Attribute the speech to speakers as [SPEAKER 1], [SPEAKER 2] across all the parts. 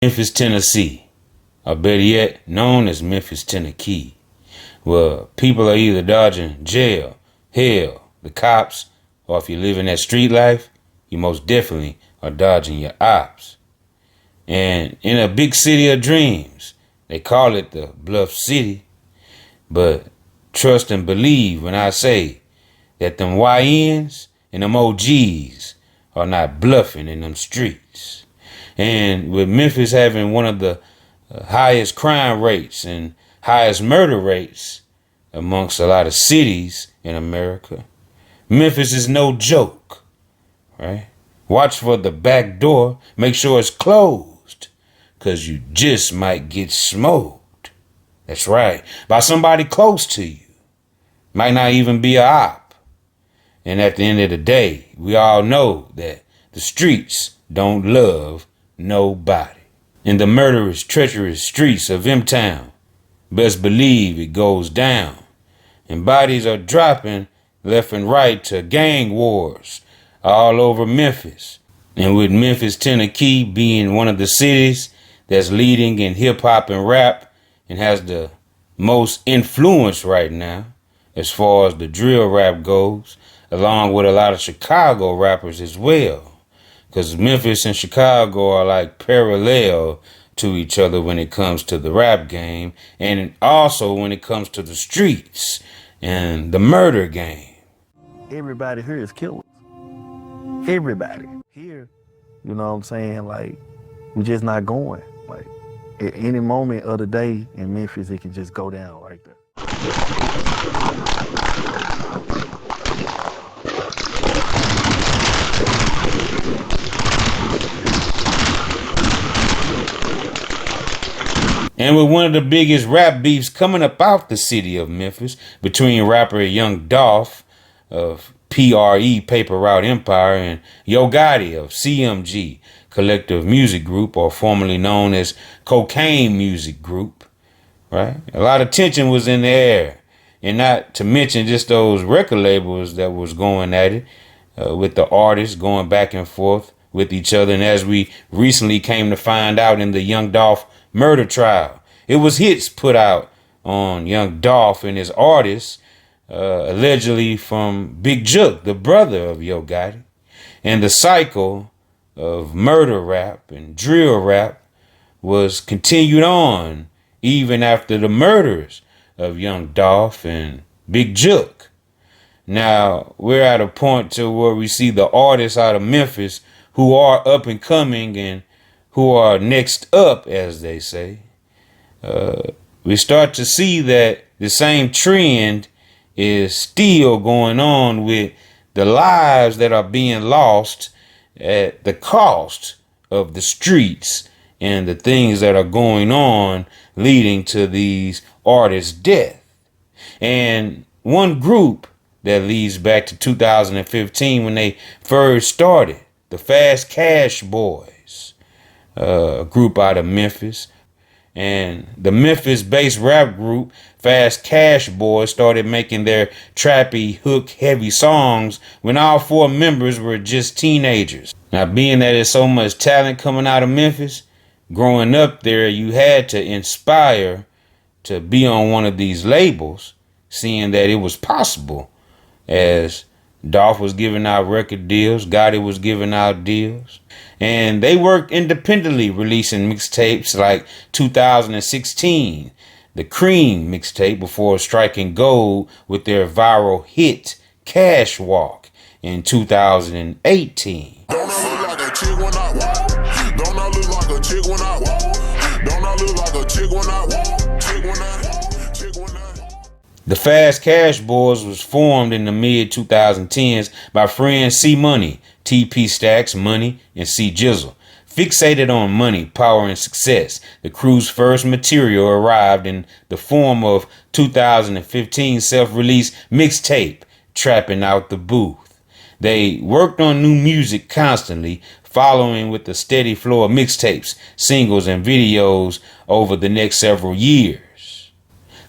[SPEAKER 1] Memphis, Tennessee, or better yet, known as Memphis, Tennessee, where people are either dodging jail, hell, the cops, or if you're living that street life, you most definitely are dodging your ops. And in a big city of dreams, they call it the Bluff City, but trust and believe when I say that them YNs and them OGs are not bluffing in them streets. And with Memphis having one of the highest crime rates and highest murder rates amongst a lot of cities in America, Memphis is no joke, right? Watch for the back door. Make sure it's closed, because you just might get smoked. That's right, by somebody close to you. Might not even be a op. And at the end of the day, we all know that the streets don't love nobody. In the murderous, treacherous streets of M-Town, best believe it goes down. And bodies are dropping left and right to gang wars all over Memphis. And with Memphis, Tennessee being one of the cities that's leading in hip hop and rap and has the most influence right now as far as the drill rap goes, along with a lot of Chicago rappers as well. Because Memphis and Chicago are like parallel to each other when it comes to the rap game, and also when it comes to the streets and the murder game.
[SPEAKER 2] Everybody here is killers. Everybody here, you know what I'm saying? Like, we're just not going. Like, at any moment of the day in Memphis, it can just go down right there.
[SPEAKER 1] And with one of the biggest rap beefs coming up out the city of Memphis between rapper Young Dolph of PRE, Paper Route Empire, and Jucario of CMG, Collective Music Group, or formerly known as Cocaine Music Group, right? A lot of tension was in the air, and not to mention just those record labels that was going at it, with the artists going back and forth with each other. And as we recently came to find out in the Young Dolph murder trial, it was hits put out on Young Dolph and his artists, allegedly from Big Juke, the brother of Yo Gotti. And the cycle of murder rap and drill rap was continued on even after the murders of Young Dolph and Big Juke. Now, we're at a point to where we see the artists out of Memphis who are up and coming and who are next up, as they say. We start to see that the same trend is still going on with the lives that are being lost at the cost of the streets and the things that are going on leading to these artists' death. And one group that leads back to 2015 when they first started, the Fastcash Boys, a group out of Memphis. And the Memphis-based rap group Fastcash Boys started making their trappy, hook-heavy songs when all four members were just teenagers. Now, being that there's so much talent coming out of Memphis, growing up there, you had to inspire to be on one of these labels, seeing that it was possible, as Dolph was giving out record deals, Gotti was giving out deals, and they worked independently, releasing mixtapes like 2016, the Cream mixtape, before striking gold with their viral hit Cash Walk in 2018.
[SPEAKER 3] Don't I look like a chick when I walk? Don't I look like a chick when I walk? Don't I look like a chick when I walk? Chick when I walk? Chick when I walk?
[SPEAKER 1] The Fastcash Boys was formed in the mid-2010s by friends CMoney, TP Stacks, Money, and C Jizzle. Fixated on money, power, and success, the crew's first material arrived in the form of 2015 self-released mixtape, Trapping Out the Booth. They worked on new music constantly, following with a steady flow of mixtapes, singles, and videos over the next several years.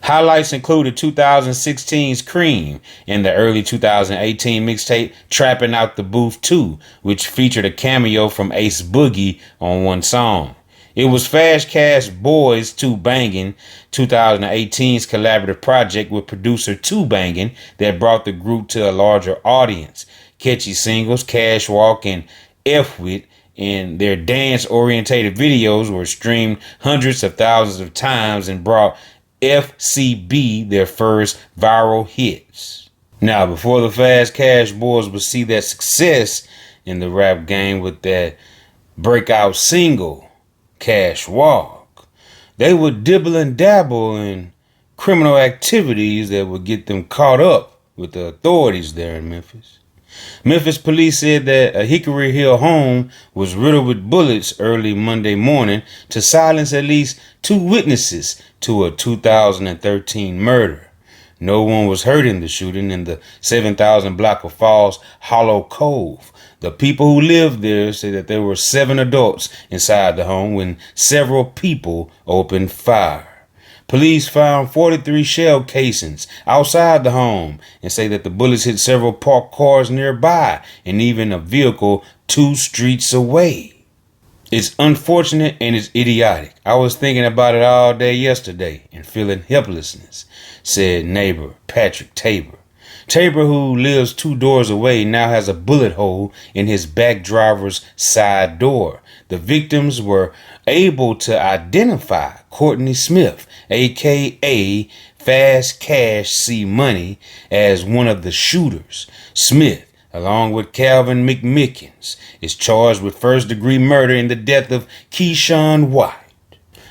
[SPEAKER 1] Highlights included 2016's Cream and the early 2018 mixtape Trapping Out the Booth 2, which featured a cameo from Ace Boogie on one song. It was Fastcash Boys 2 Bangin', 2018's collaborative project with producer 2 Bangin' that brought the group to a larger audience. Catchy singles, Cash Walk, and F-Wit, and their dance-orientated videos were streamed hundreds of thousands of times and brought FCB their first viral hits. Now, before the Fastcash Boys would see that success in the rap game with that breakout single, Cash Walk, they would dibble and dabble in criminal activities that would get them caught up with the authorities there in Memphis. Memphis police said that a Hickory Hill home was riddled with bullets early Monday morning to silence at least 2 witnesses to a 2013 murder. No one was hurt in the shooting in the 7,000 block of Falls Hollow Cove. The people who lived there say that there were 7 adults inside the home when several people opened fire. Police found 43 shell casings outside the home and say that the bullets hit several parked cars nearby and even a vehicle 2 streets away. It's unfortunate and it's idiotic. I was thinking about it all day yesterday and feeling helplessness, said neighbor Patrick Tabor. Tabor, who lives 2 doors away, now has a bullet hole in his back driver's side door. The victims were able to identify Courtney Smith, a.k.a. Fastcash CMoney, as one of the shooters. Smith, along with Calvin McMickens, is charged with first-degree murder in the death of Keyshawn White.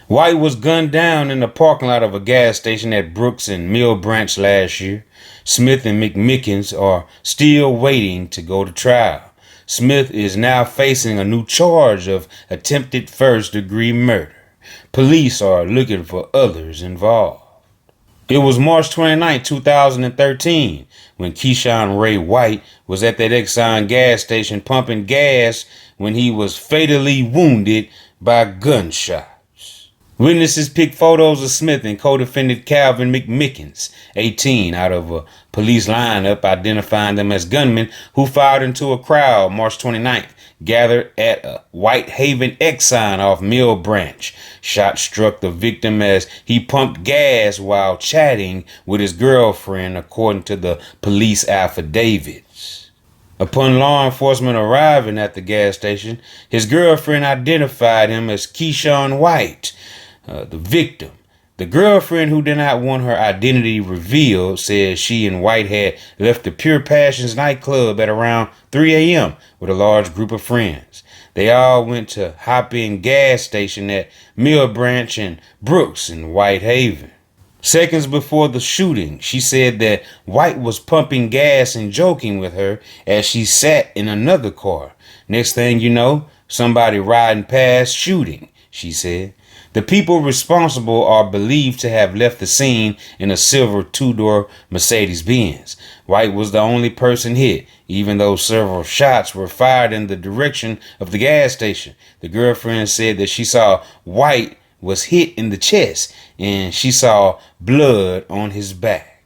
[SPEAKER 1] White was gunned down in the parking lot of a gas station at Brooks and Mill Branch last year. Smith and McMickens are still waiting to go to trial. Smith is now facing a new charge of attempted first-degree murder. Police are looking for others involved. It was March 29, 2013, when Keyshawn Ray White was at that Exxon gas station pumping gas when he was fatally wounded by gunshots. Witnesses picked photos of Smith and co-defendant Calvin McMickens, 18, out of a police lineup, identifying them as gunmen who fired into a crowd March 29th, gathered at a Whitehaven Exxon off Mill Branch. Shot struck the victim as he pumped gas while chatting with his girlfriend, according to the police affidavits. Upon law enforcement arriving at the gas station, his girlfriend identified him as Keyshawn White, the victim. The girlfriend, who did not want her identity revealed, said she and White had left the Pure Passions nightclub at around 3 a.m. with a large group of friends. They all went to Hop In gas station at Mill Branch and Brooks in Whitehaven. Seconds before the shooting, she said that White was pumping gas and joking with her as she sat in another car. Next thing you know, somebody riding past shooting, she said. The people responsible are believed to have left the scene in a silver 2-door Mercedes-Benz. White was the only person hit, even though several shots were fired in the direction of the gas station. The girlfriend said that she saw White was hit in the chest and she saw blood on his back.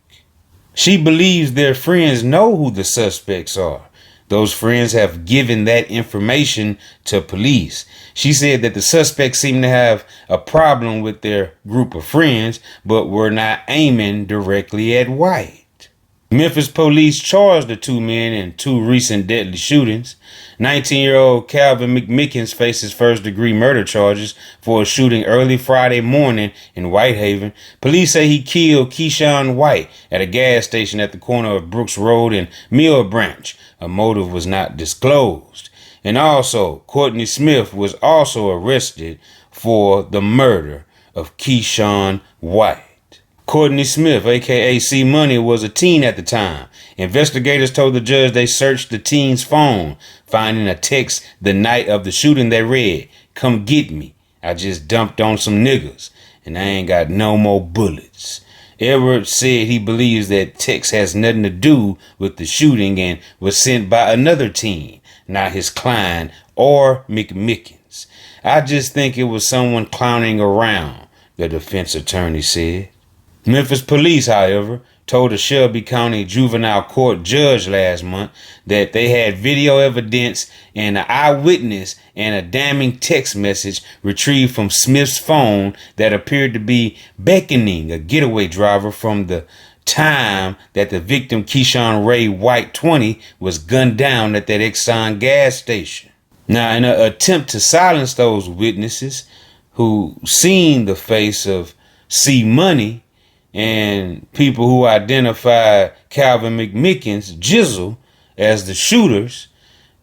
[SPEAKER 1] She believes their friends know who the suspects are. Those friends have given that information to police. She said that the suspects seemed to have a problem with their group of friends, but were not aiming directly at White. Memphis police charged the 2 men in 2 recent deadly shootings. 19-year-old Calvin McMickens faces first-degree murder charges for a shooting early Friday morning in Whitehaven. Police say he killed Keyshawn White at a gas station at the corner of Brooks Road and Mill Branch. A motive was not disclosed. And also, Courtney Smith was also arrested for the murder of Keyshawn White. Courtney Smith, a.k.a. CMoney, was a teen at the time. Investigators told the judge they searched the teen's phone, finding a text the night of the shooting that read, "Come get me. I just dumped on some niggas, and I ain't got no more bullets." Edward said he believes that text has nothing to do with the shooting and was sent by another teen, not his client or McMickens. "I just think it was someone clowning around," the defense attorney said. Memphis police, however, told a Shelby County juvenile court judge last month that they had video evidence and an eyewitness and a damning text message retrieved from Smith's phone that appeared to be beckoning a getaway driver from the time that the victim, Keyshawn Ray White, 20, was gunned down at that Exxon gas station. Now, in an attempt to silence those witnesses who seen the face of CMoney and people who identified Calvin McMickens, Jizzle, as the shooters,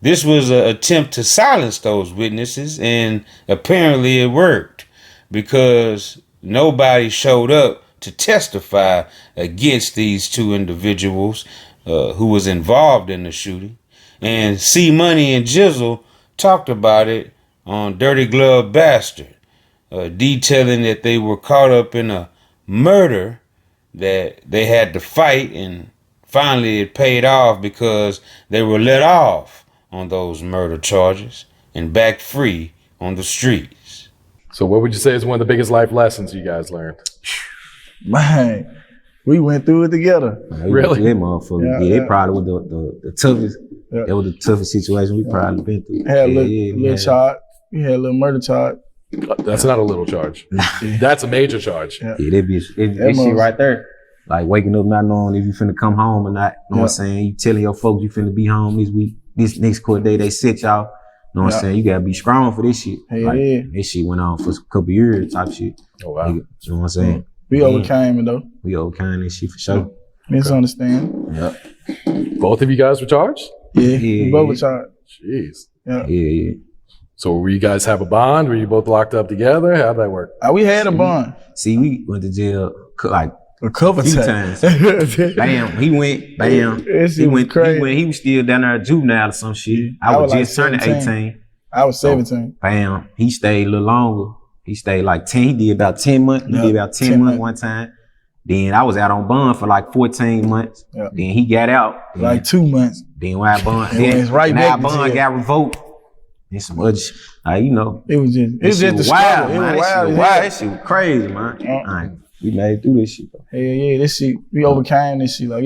[SPEAKER 1] this was an attempt to silence those witnesses, and apparently it worked because nobody showed up to testify against these two individuals who was involved in the shooting. And CMoney and Jizzle talked about it on Dirty Glove Bastard, detailing that they were caught up in a murder that they had to fight, and finally it paid off because they were let off on those murder charges and back free on the streets.
[SPEAKER 4] So what would you say is one of the biggest life lessons you guys learned?
[SPEAKER 2] Man, we went through it together.
[SPEAKER 4] Really?
[SPEAKER 5] That motherfucker. Yeah, they probably was the toughest.
[SPEAKER 2] Yeah.
[SPEAKER 5] That was the toughest situation we probably been through.
[SPEAKER 2] Had a little charge. We had a little murder charge.
[SPEAKER 4] That's not a little charge. That's a major charge.
[SPEAKER 5] Yeah, that shit right there. Like waking up not knowing if you finna come home or not. You know what I'm saying? You telling your folks you finna be home this week. This next court day they set y'all. You know what I'm saying? You gotta be strong for this shit. This shit went on for a couple years type shit.
[SPEAKER 4] Oh wow.
[SPEAKER 5] You know what I'm saying?
[SPEAKER 2] We overcame it though.
[SPEAKER 5] We overcame this shit for sure.
[SPEAKER 2] Misunderstand.
[SPEAKER 5] Yeah.
[SPEAKER 4] Both of you guys were charged?
[SPEAKER 2] Yeah. We both were charged.
[SPEAKER 4] Jeez.
[SPEAKER 5] Yeah.
[SPEAKER 4] So were you guys have a bond? Were you both locked up together? How'd that work?
[SPEAKER 2] We had a bond.
[SPEAKER 5] See, we went to jail like
[SPEAKER 2] a couple
[SPEAKER 5] times. Bam, he went. Bam, he went crazy. He was still down there at juvenile or some shit. I was just turning 18.
[SPEAKER 2] I was 17.
[SPEAKER 5] Bam, he stayed a little longer. He stayed like 10. He did about 10 months. He did about 10 months one time. Then I was out on bond for like 14 months. Then he got out.
[SPEAKER 2] Like 2 months.
[SPEAKER 5] Then when I bond, bond got revoked. And some other shit. You know.
[SPEAKER 2] It was just the
[SPEAKER 5] wild,
[SPEAKER 2] struggle.
[SPEAKER 5] Man.
[SPEAKER 2] It was wild.
[SPEAKER 5] That shit was crazy, man. We made it through this shit, though.
[SPEAKER 2] Yeah, this shit, we overcame this shit. Like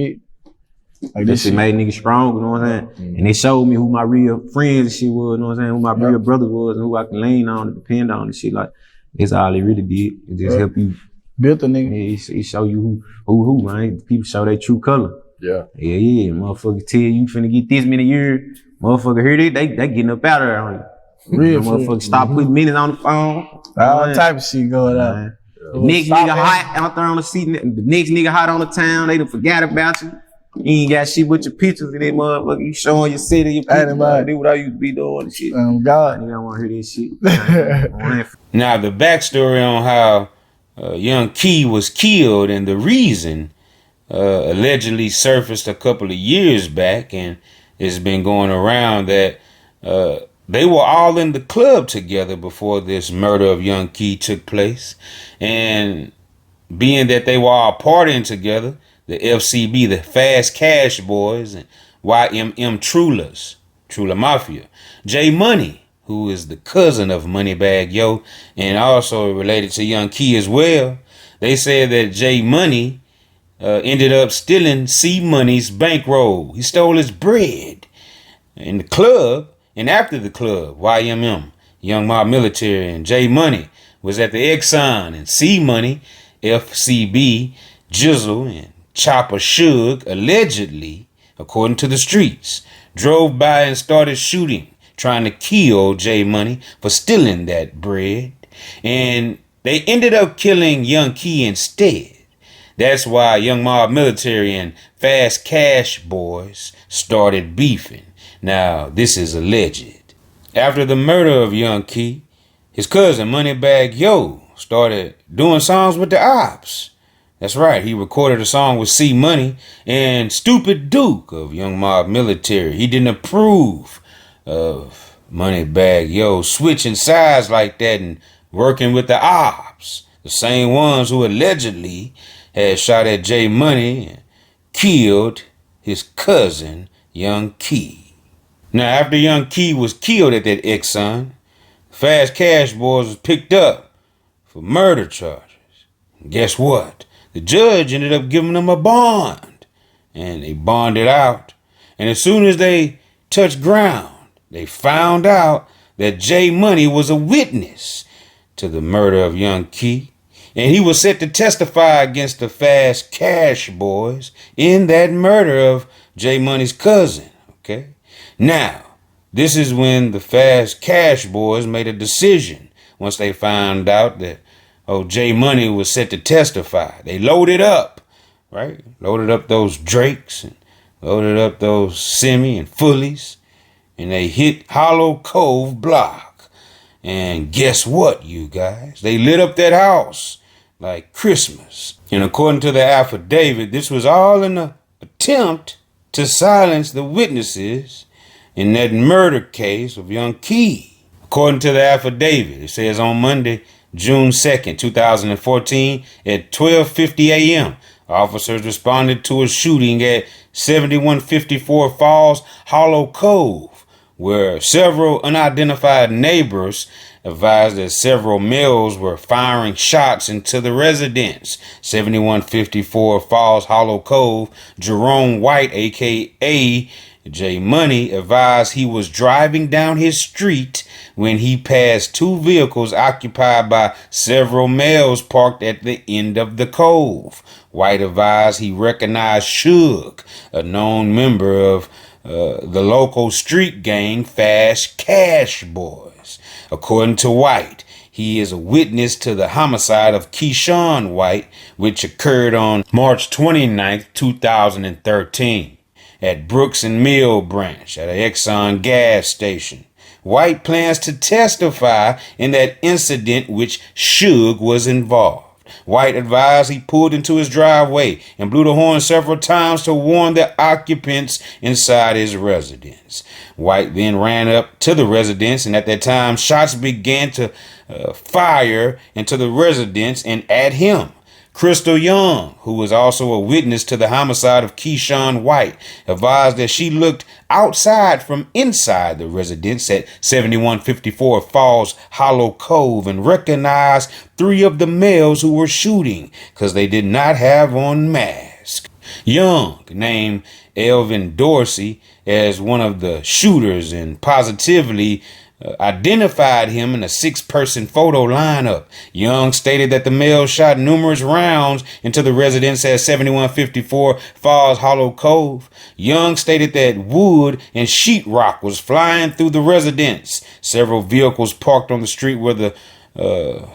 [SPEAKER 5] this shit made niggas strong, you know what I'm saying? And they showed me who my real friends and shit was, you know what I'm saying? Who my real brothers was and who I can lean on and depend on and shit. Like, that's all it really did. It just help you.
[SPEAKER 2] Built a nigga.
[SPEAKER 5] Yeah, it show you who, man. People show their true color.
[SPEAKER 4] Yeah.
[SPEAKER 5] Yeah. Motherfuckers tell you finna get this many years. Motherfucker hear it, they getting up out of there on you.
[SPEAKER 2] Real
[SPEAKER 5] motherfuckers stop putting minutes on the phone.
[SPEAKER 2] All type of shit going on.
[SPEAKER 5] The next nigga hot out there on the seat, the next nigga hot on the town, they done forgot about you. You ain't got shit with your pictures in that motherfucker. You showing your city, your pictures. Do what I used to be doing and shit.
[SPEAKER 2] God.
[SPEAKER 5] Nigga, I want to hear this shit.
[SPEAKER 1] Now, the backstory on how young Key was killed and the reason allegedly surfaced a couple of years back, and it's been going around that they were all in the club together before this murder of young Key took place. And being that they were all partying together, the FCB, the Fast Cash Boys, and YMM Trula Mafia, J Money, who is the cousin of Moneybag Yo and also related to young Key as well, they said that J Money ended up stealing CMoney's bankroll. He stole his bread in the club. And after the club, YMM, Young Mob Military, and J Money was at the Exxon, and CMoney, FCB, Jizzle, and Chopper Suge allegedly, according to the streets, drove by and started shooting, trying to kill J Money for stealing that bread. And they ended up killing Young Key instead. That's why Young Mob Military and Fast Cash Boys started beefing. Now, this is alleged. After the murder of Young Key, his cousin Moneybag Yo started doing songs with the Ops. That's right, he recorded a song with CMoney and Stupid Duke of Young Mob Military. He didn't approve of Moneybag Yo switching sides like that and working with the Ops, the same ones who allegedly had shot at J Money and killed his cousin Young Key. Now, after Young Key was killed at that Exxon, Fast Cash Boys was picked up for murder charges. And guess what? the judge ended up giving them a bond, and they bonded out. And as soon as they touched ground, they found out that J Money was a witness to the murder of young Key, and he was set to testify against the Fastcash boys in that murder of J Money's cousin. Okay, now this is when the Fastcash boys made a decision. Once they found out that J Money was set to testify, they loaded up, right? Loaded up those Drakes and loaded up those Semi and Fullies, and they hit Hollow Cove block. And guess what, you guys? They lit up that house like Christmas. And according to the affidavit, this was all in an attempt to silence the witnesses in that murder case of young Key. According to the affidavit, it says on Monday, June 2nd, 2014, at 12:50 a.m., officers responded to a shooting at 7154 Falls Hollow Cove, where several unidentified neighbors advised that several males were firing shots into the residence. 7154 Falls Hollow Cove, Jerome White, a.k.a. J Money, advised he was driving down his street when he passed two vehicles occupied by several males parked at the end of the cove. White advised he recognized Suge, a known member of the local street gang Fastcash boys. According to White, he is a witness to the homicide of Keyshawn White, which occurred on March 29th, 2013. At Brooks and Mill branch at an Exxon gas station. White plans to testify in that incident which Suge was involved. White advised he pulled into his driveway and blew the horn several times to warn the occupants inside his residence. White then ran up to the residence, and at that time shots began to fire into the residence and at him. Crystal Young, who was also a witness to the homicide of Keyshawn White, advised that she looked outside from inside the residence at 7154 Falls Hollow Cove and recognized three of the males who were shooting because they did not have on masks. Young named Elvin Dorsey as one of the shooters and positively identified him in a 6-person photo lineup. Young stated that the male shot numerous rounds into the residence at 7154 Falls Hollow Cove. Young stated that wood and sheetrock was flying through the residence. Several vehicles parked on the street where the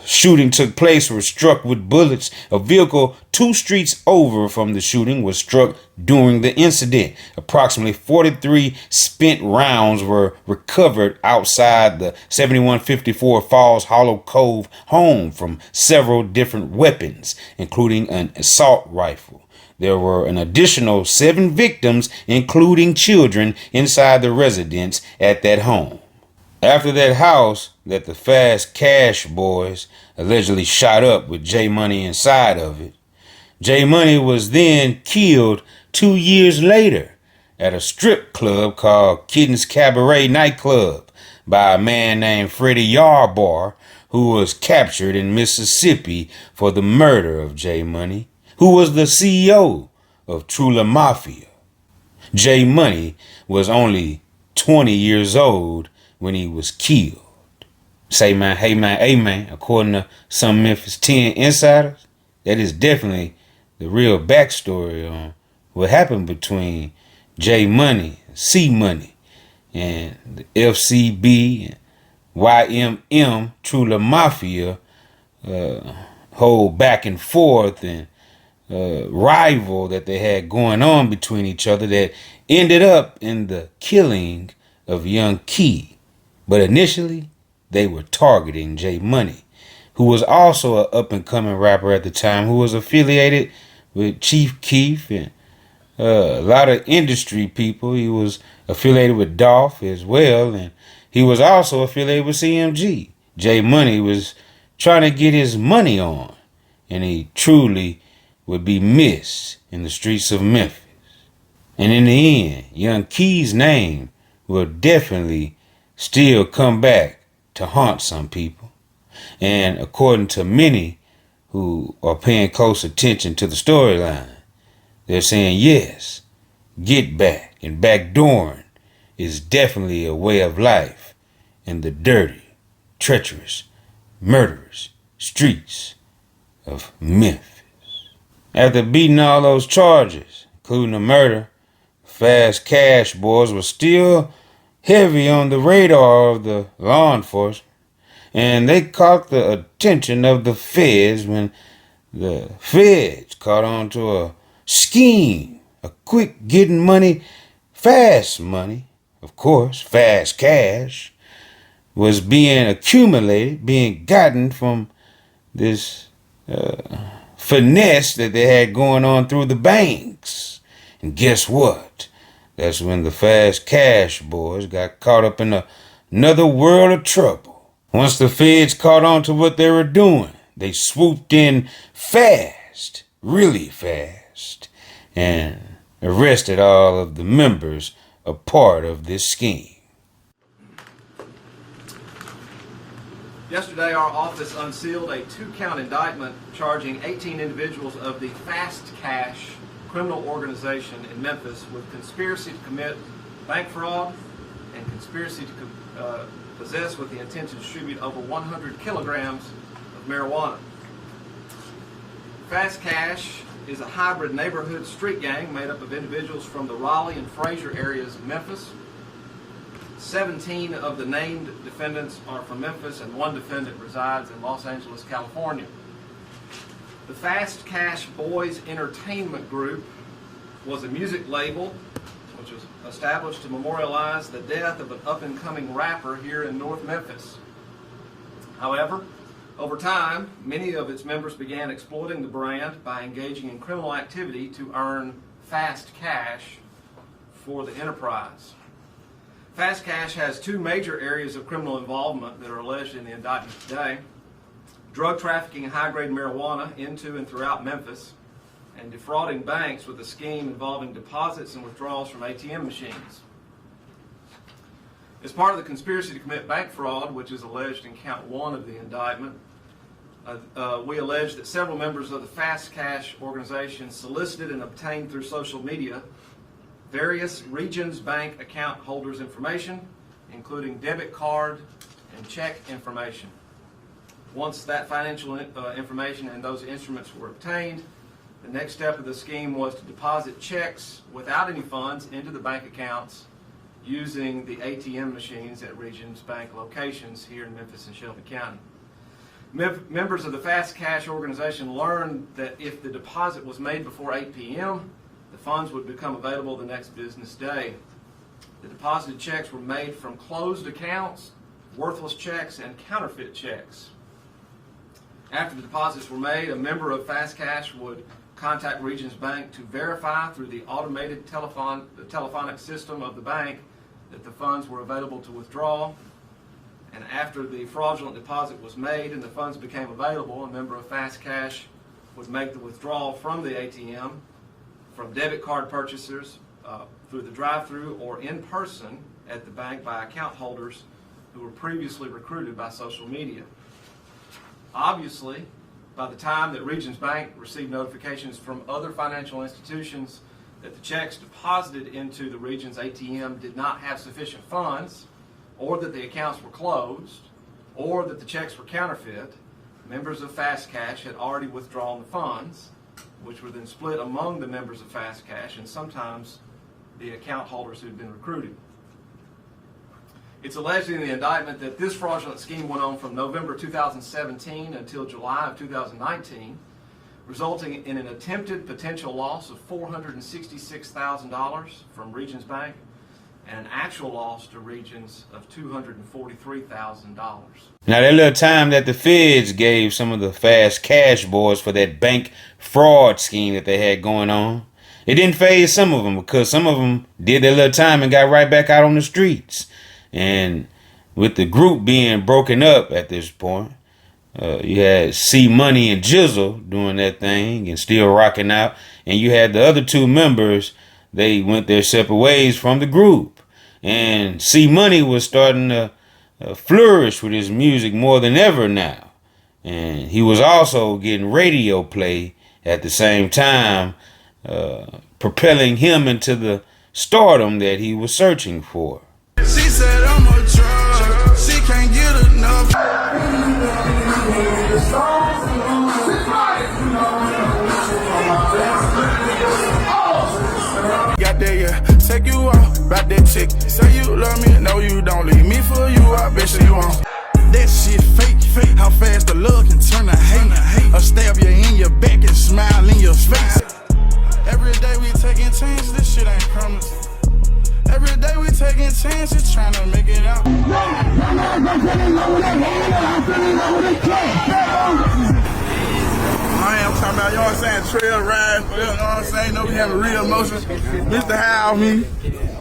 [SPEAKER 1] shooting took place were struck with bullets. A vehicle 2 streets over from the shooting was struck during the incident. Approximately 43 spent rounds were recovered outside the 7154 Falls Hollow Cove home from several different weapons, including an assault rifle. There were an additional 7 victims, including children, inside the residence at that home. After that house that the Fastcash boys allegedly shot up with J Money inside of it, J Money was then killed 2 years later at a strip club called Kitten's Cabaret nightclub by a man named Freddie Yarbar, who was captured in Mississippi for the murder of J Money, who was the CEO of Trula Mafia. J Money was only 20 years old when he was killed. Say man, hey man, amen. According to some Memphis 10 insiders, that is definitely the real backstory on what happened between J Money, C Money, and the FCB and YMM Trula Mafia whole back and forth and rival that they had going on between each other that ended up in the killing of young Key. But initially, they were targeting J Money, who was also an up-and-coming rapper at the time, who was affiliated with Chief Keef and a lot of industry people. He was affiliated with Dolph as well, and he was also affiliated with CMG. J Money was trying to get his money on, and he truly would be missed in the streets of Memphis. And in the end, young Key's name will definitely still come back to haunt some people. And according to many who are paying close attention to the storyline. They're saying, yes, get back and backdooring is definitely a way of life in the dirty, treacherous, murderous streets of Memphis. After beating all those charges, including the murder, Fastcash boys were still heavy on the radar of the law enforcement, and they caught the attention of the feds when the feds caught on to a scheme, a quick getting money, fast money. Of course, fast cash was being accumulated, being gotten from this finesse that they had going on through the banks. And guess what? That's when the fast cash boys got caught up in another world of trouble. Once the feds caught on to what they were doing, they swooped in fast, really fast, and arrested all of the members a part of this scheme.
[SPEAKER 6] Yesterday, our office unsealed a 2-count indictment charging 18 individuals of the Fastcash criminal organization in Memphis with conspiracy to commit bank fraud and conspiracy to possess with the intent to distribute over 100 kilograms of marijuana. Fastcash is a hybrid neighborhood street gang made up of individuals from the Raleigh and Fraser areas of Memphis. 17 of the named defendants are from Memphis and 1 defendant resides in Los Angeles, California. The Fastcash Boys Entertainment Group was a music label which was established to memorialize the death of an up-and-coming rapper here in North Memphis. However, over time, many of its members began exploiting the brand by engaging in criminal activity to earn fast cash for the enterprise. Fastcash has 2 major areas of criminal involvement that are alleged in the indictment today: drug trafficking and high-grade marijuana into and throughout Memphis, and defrauding banks with a scheme involving deposits and withdrawals from ATM machines. As part of the conspiracy to commit bank fraud, which is alleged in count 1 of the indictment, we allege that several members of the Fastcash organization solicited and obtained through social media various Regions Bank account holders' information, including debit card and check information. Once that financial information and those instruments were obtained, the next step of the scheme was to deposit checks without any funds into the bank accounts using the ATM machines at Regions Bank locations here in Memphis and Shelby County. Members of the Fastcash organization learned that if the deposit was made before 8 p.m., the funds would become available the next business day. The deposited checks were made from closed accounts, worthless checks, and counterfeit checks. After the deposits were made, a member of Fastcash would contact Regions Bank to verify through the automated telephonic system of the bank that the funds were available to withdraw. And after the fraudulent deposit was made and the funds became available, a member of Fastcash would make the withdrawal from the ATM, from debit card purchasers, through the drive-thru, or in person at the bank by account holders who were previously recruited by social media. Obviously, by the time that Regions Bank received notifications from other financial institutions that the checks deposited into the Regions ATM did not have sufficient funds, or that the accounts were closed, or that the checks were counterfeit, members of Fastcash had already withdrawn the funds, which were then split among the members of Fastcash and sometimes the account holders who had been recruited. It's alleged in the indictment that this fraudulent scheme went on from November 2017 until July of 2019, resulting in an attempted potential loss of $466,000 from Regions Bank and an actual loss to Regions of $243,000.
[SPEAKER 1] Now, that little time that the feds gave some of the Fastcash boys for that bank fraud scheme that they had going on, it didn't faze some of them, because some of them did their little time and got right back out on the streets. And with the group being broken up at this point, you had CMoney and Jizzle doing that thing and still rocking out. And you had the other 2 members, they went their separate ways from the group. And CMoney was starting to flourish with his music more than ever now. And he was also getting radio play at the same time, propelling him into the stardom that he was searching for.
[SPEAKER 7] She said I'm a drug, she can't get enough. Got there, yeah, take you out, about that chick. Say you love me, no you don't. Leave me for you, I bet you won't. That shit fake, how fast the love can turn to hate. Or stab you in your back and smile in your face. Every day we taking chances, this shit ain't promised. Every day we taking chances, trying to make it out. I am talking about, you know what I'm saying, trail ride, you know what I'm saying, know we have a real emotion. Mr. How me.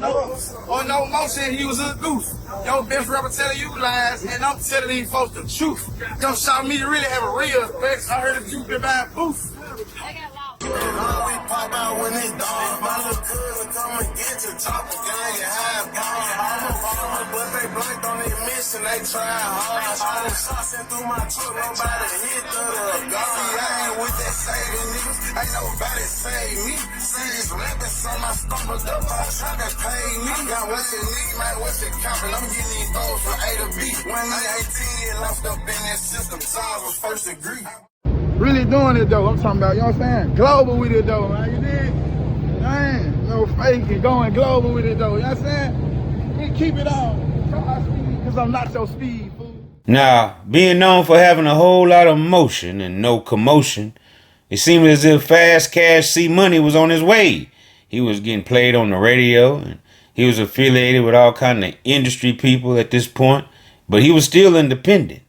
[SPEAKER 7] No motion, he was a goof. Your best rapper telling you lies, and I'm telling these folks the truth. Don't shout me to really have a real effect. I heard that you been buying booth. We pop out when it's dark. My little cousin come and get you, talk the gang and have gone. I'm a farmer, but they blanked on their mission, they try hard. All the shots in through my truck, nobody hit through the gun. See, I ain't with that saving niggas, ain't nobody save me. See this rapping, so I stumbled up, I try to pay me. Got what you need, man, what you counting, I'm getting these those from A to B. When I 18, lost up in that system, so I was first degree. Really doing it though, I'm talking about, you know what I'm saying? Global with it though, man, you dig? Man, no faking, going global with it though, you know what I'm saying? We keep it on, cause I'm not your speed, fool.
[SPEAKER 1] Now, being known for having a whole lot of motion and no commotion, it seemed as if Fastcash CMoney was on his way. He was getting played on the radio, and he was affiliated with all kind of industry people at this point, but he was still independent.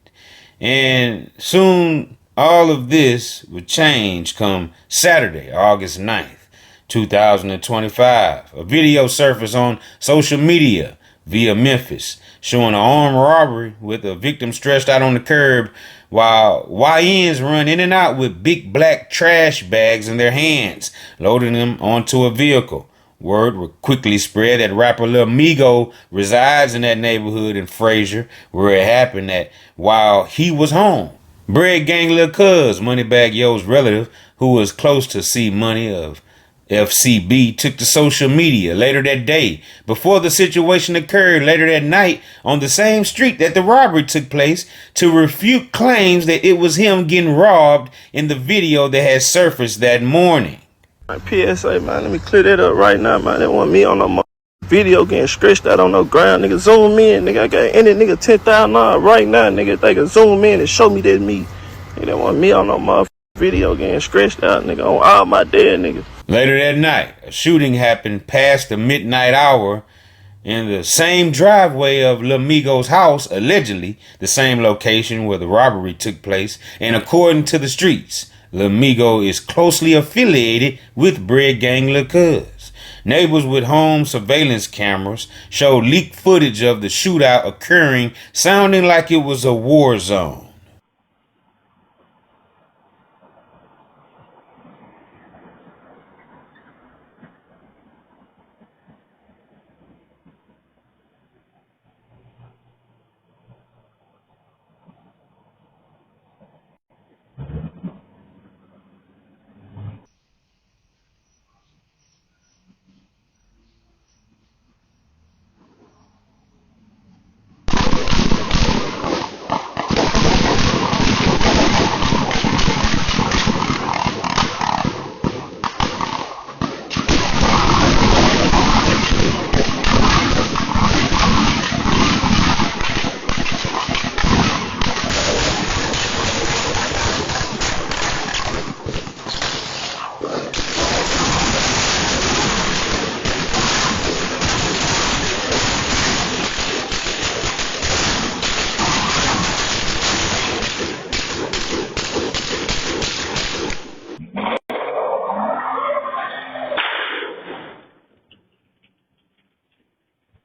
[SPEAKER 1] And soon, all of this would change come Saturday, August 9th, 2025. A video surfaced on social media via Memphis showing an armed robbery with a victim stretched out on the curb while YNs run in and out with big black trash bags in their hands, loading them onto a vehicle. Word would quickly spread that rapper Lil Migo resides in that neighborhood in Frazier, where it happened at while he was home. Bread Gang Lil Cuz, Moneybagg Yo's relative, who was close to CMoney of FCB, took to social media later that day, before the situation occurred later that night on the same street that the robbery took place, to refute claims that it was him getting robbed in the video that had surfaced that morning.
[SPEAKER 8] PSA, man, let me clear that up right now, man. They want me on no video getting stretched out on no ground, nigga. Zoom in, nigga. I got any nigga $10,000 right now, nigga. They can zoom in and show me that me. Nigga, they want me on no motherfucking video getting stretched out, nigga, on all my dead niggas.
[SPEAKER 1] Later that night, a shooting happened past the midnight hour in the same driveway of Lil Migo's house, allegedly the same location where the robbery took place. And according to the streets, Lil Migo is closely affiliated with Bread Gang Lil Cuz. Neighbors with home surveillance cameras showed leaked footage of the shootout occurring, sounding like it was a war zone.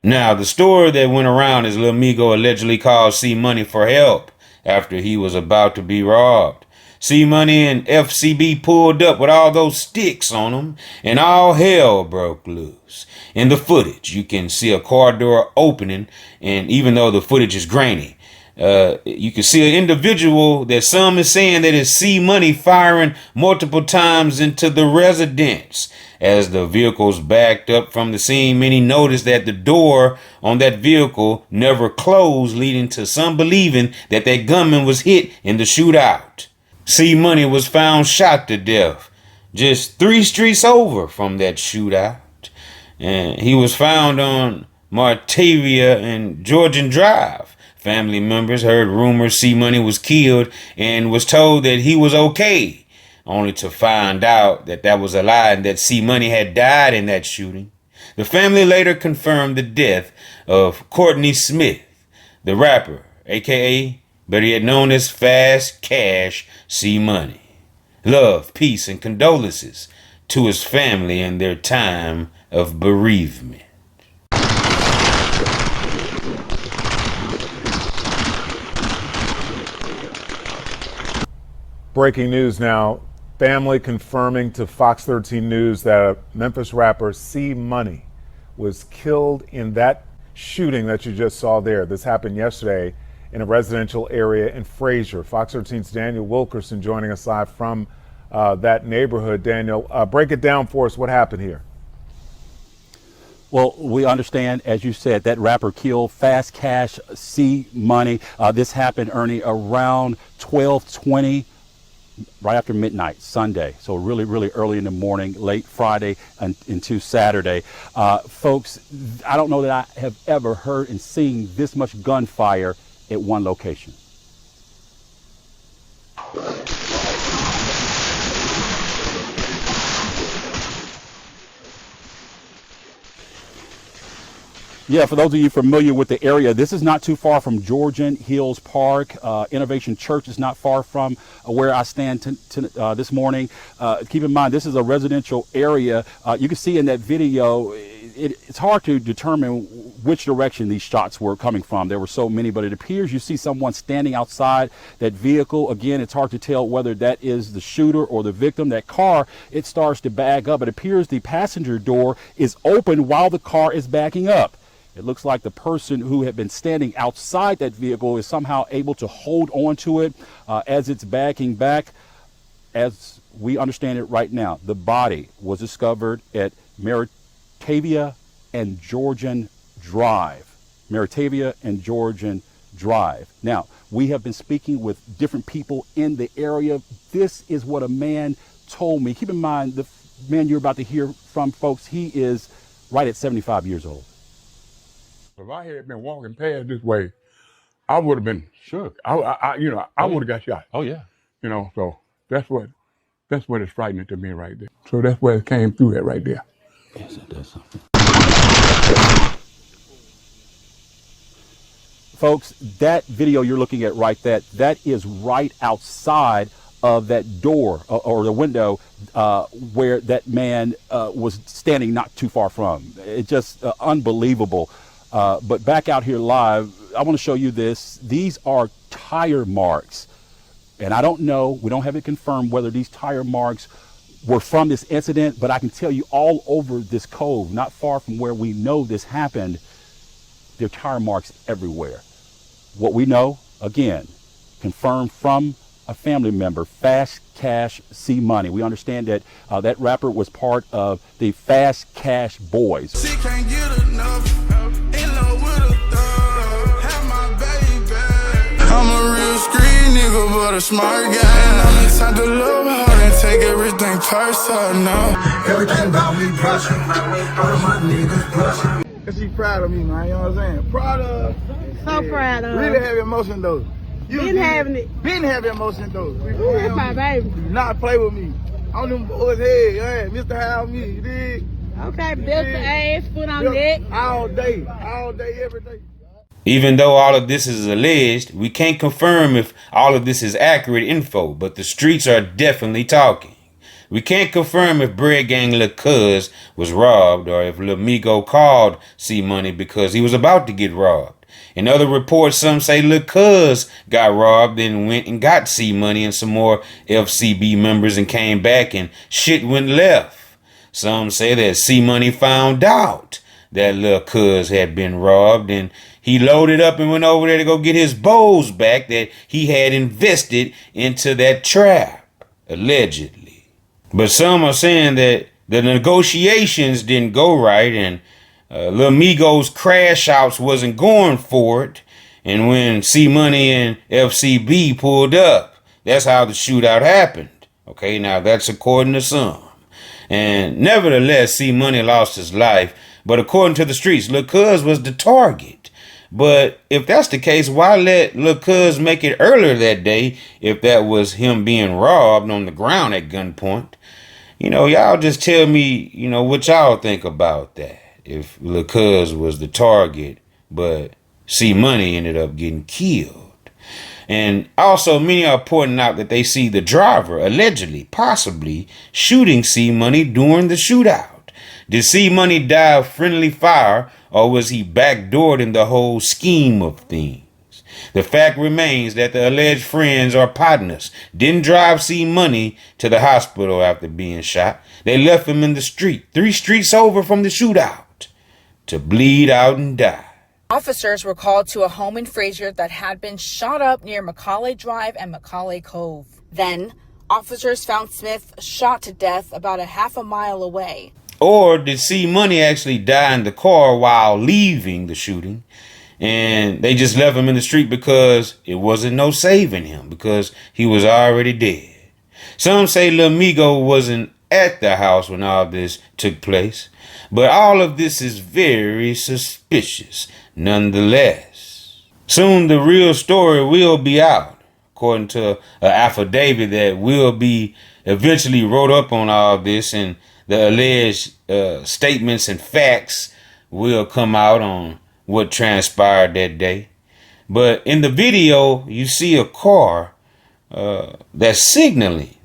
[SPEAKER 1] Now, the story that went around is Lil Migo allegedly called CMoney for help after he was about to be robbed. CMoney and FCB pulled up with all those sticks on them, and all hell broke loose. In the footage, you can see a car door opening, and even though the footage is grainy, You can see an individual that some is saying that is C-Money firing multiple times into the residence. As the vehicles backed up from the scene, many noticed that the door on that vehicle never closed, leading to some believing that that gunman was hit in the shootout. C-Money was found shot to death just 3 streets over from that shootout. And he was found on Martavia and Georgian Drive. Family members heard rumors C-Money was killed and was told that he was okay, only to find out that that was a lie and that C-Money had died in that shooting. The family later confirmed the death of Courtney Smith, the rapper, aka better yet known as Fastcash CMoney. Love, peace, and condolences to his family in their time of bereavement.
[SPEAKER 9] Breaking news now. Family confirming to Fox 13 News that Memphis rapper CMoney was killed in that shooting that you just saw there. This happened yesterday in a residential area in Frazier. Fox 13's Daniel Wilkerson joining us live from that neighborhood. Daniel, break it down for us. What happened here?
[SPEAKER 10] Well, we understand, as you said, that rapper killed Fastcash CMoney. This happened, Ernie, around 12:20. Right after midnight, Sunday. So really, really early in the morning, late Friday and into Saturday. Folks, I don't know that I have ever heard and seen this much gunfire at one location. Yeah, for those of you familiar with the area, this is not too far from Georgian Hills Park. Innovation Church is not far from where I stand this morning. Keep in mind, this is a residential area. You can see in that video, it's hard to determine which direction these shots were coming from. There were so many, but it appears you see someone standing outside that vehicle. Again, it's hard to tell whether that is the shooter or the victim. That car, it starts to bag up. It appears the passenger door is open while the car is backing up. It looks like the person who had been standing outside that vehicle is somehow able to hold on to it as it's backing back. As we understand it right now, the body was discovered at Meritavia and Georgian Drive. Meritavia and Georgian Drive. Now, we have been speaking with different people in the area. This is what a man told me. Keep in mind, the man you're about to hear from, folks, he is right at 75 years old.
[SPEAKER 11] If I had been walking past this way, I would have been shook. I would have got shot.
[SPEAKER 10] Oh yeah.
[SPEAKER 11] So that's what is frightening to me right there. So that's where it came through at right there.
[SPEAKER 10] Yes, it does something. Folks, that video you're looking at right there, that is right outside of that door or the window where that man was standing not too far from. It's just unbelievable. But back out here live, I want to show you this. These are tire marks. And I don't know, we don't have it confirmed whether these tire marks were from this incident, but I can tell you all over this cove, not far from where we know this happened, there are tire marks everywhere. What we know, again, confirmed from a family member, Fastcash CMoney. We understand that that rapper was part of the Fastcash Boys.
[SPEAKER 7] She can't get enough. In love with a thug. Have my baby. I'm a real street nigga, but a smart guy. And I'm the type to love hard and take everything personal. Everything about me personal. All of my niggas personal. She proud of me, man. You know what I'm saying? Proud of.
[SPEAKER 12] So proud of.
[SPEAKER 7] Really heavy emotion though.
[SPEAKER 12] Been having it.
[SPEAKER 7] Been heavy emotion though.
[SPEAKER 12] Ooh, that's my baby.
[SPEAKER 7] Do not play with me. On them boys' head, yeah. Mr. How me, you dig?
[SPEAKER 12] Okay, belt the ass, foot on neck.
[SPEAKER 7] All day, every day.
[SPEAKER 1] Even though all of this is alleged, we can't confirm if all of this is accurate info, but the streets are definitely talking. We can't confirm if Bread Gang Lil Cuz was robbed or if Lil Migo called CMoney because he was about to get robbed. In other reports, some say Lil Cuz got robbed, then went and got CMoney and some more FCB members and came back and shit went left. Some say that CMoney found out that Lil Cuz had been robbed and he loaded up and went over there to go get his bowls back that he had invested into that trap, allegedly. But some are saying that the negotiations didn't go right and Lil Migo's crash outs wasn't going for it. And when C-Money and FCB pulled up, that's how the shootout happened. Okay, now that's according to some. And nevertheless, C-Money lost his life. But according to the streets, Lil Cuz was the target. But if that's the case, why let Lil Cuz make it earlier that day if that was him being robbed on the ground at gunpoint? You know, y'all just tell me, you know, what y'all think about that. If Lil Cuz was the target, but C-Money ended up getting killed. And also, many are pointing out that they see the driver allegedly, possibly, shooting C-Money during the shootout. Did C-Money die of friendly fire, or was he backdoored in the whole scheme of things? The fact remains that the alleged friends or partners didn't drive C-Money to the hospital after being shot. They left him in the street, 3 streets over from the shootout, to bleed out and die.
[SPEAKER 13] Officers were called to a home in Fraser that had been shot up near Macaulay Drive and Macaulay Cove. Then, officers found Smith shot to death about a half a mile away.
[SPEAKER 1] Or did C-Money actually die in the car while leaving the shooting? And they just left him in the street because it wasn't no saving him, because he was already dead. Some say Lil Migo wasn't at the house when all this took place. But all of this is very suspicious nonetheless. Soon the real story will be out, according to an affidavit that will be eventually wrote up on all this, and the alleged statements and facts will come out on what transpired that day. But in the video, you see a car that's signaling,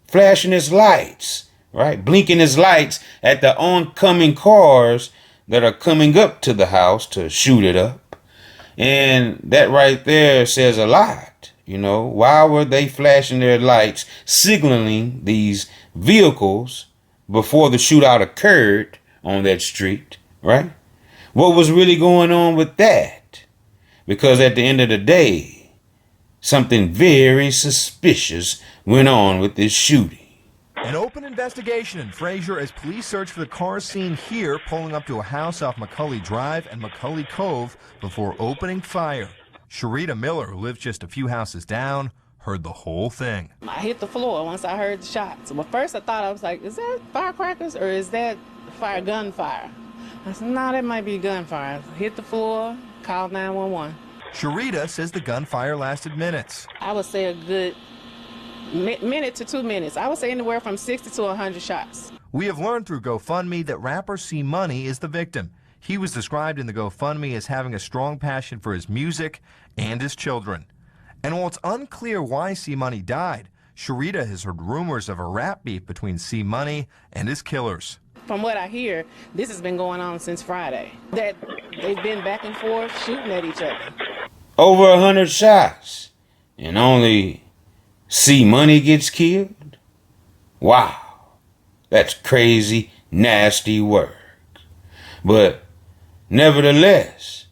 [SPEAKER 1] flashing its lights, right? Blinking its lights at the oncoming cars that are coming up to the house to shoot it up. And that right there says a lot. You know, why were they flashing their lights, signaling these vehicles before the shootout occurred on that street, right? What was really going on with that? Because at the end of the day, something very suspicious went on with this shooting.
[SPEAKER 14] An open investigation in Fraser as police search for the car seen here pulling up to a house off Macaulay Drive and Macaulay Cove before opening fire. Sharita Miller, who lives just a few houses down, heard the whole thing.
[SPEAKER 15] I hit the floor once I heard the shots. Well, first I thought, I was like, is that firecrackers or is that gunfire? I said, no, that might be gunfire. Hit the floor, called 911.
[SPEAKER 14] Sharita says the gunfire lasted minutes.
[SPEAKER 15] I would say a good minute to 2 minutes. I would say anywhere from 60 to 100 shots.
[SPEAKER 14] We have learned through GoFundMe that rapper C-Money is the victim. He was described in the GoFundMe as having a strong passion for his music and his children. And while it's unclear why C-Money died, Sharita has heard rumors of a rap beef between C-Money and his killers.
[SPEAKER 15] From what I hear, this has been going on since Friday. That they've been back and forth shooting at each other.
[SPEAKER 1] Over 100 shots, and only C-Money gets killed? Wow, that's crazy, nasty work. But nevertheless,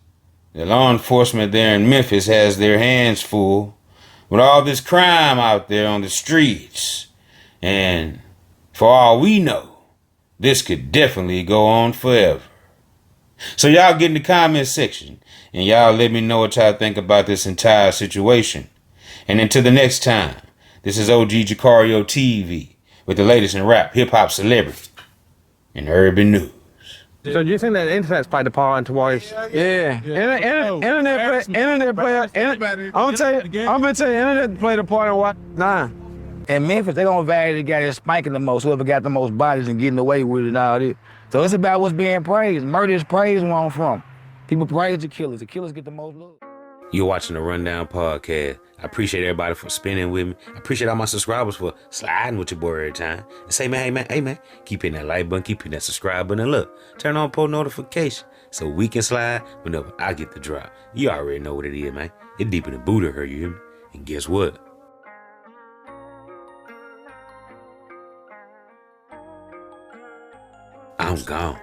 [SPEAKER 1] the law enforcement there in Memphis has their hands full with all this crime out there on the streets. And for all we know, this could definitely go on forever. So y'all get in the comment section and y'all let me know what y'all think about this entire situation. And until the next time, this is OG Jucario TV with the latest in rap, hip-hop, celebrity, and urban news.
[SPEAKER 16] So do you think that the internet's played a part towards? Yeah. Internet play. I'm gonna tell you, internet played a part in what? Nah.
[SPEAKER 17] In Memphis, they don't value the guy that's spanking the most, whoever got the most bodies and getting away with it and all this. So it's about what's being praised. Murder is praised where I'm from. People praise the killers. The killers get the most love.
[SPEAKER 1] You're watching the Rundown Podcast. I appreciate everybody for spending with me. I appreciate all my subscribers for sliding with your boy every time. And say, hey man, keep hitting that like button, keep hitting that subscribe button, and look, turn on post notification so we can slide whenever I get the drop. You already know what it is, man. It's deeper than Buddha, you hear me? And guess what? I'm gone.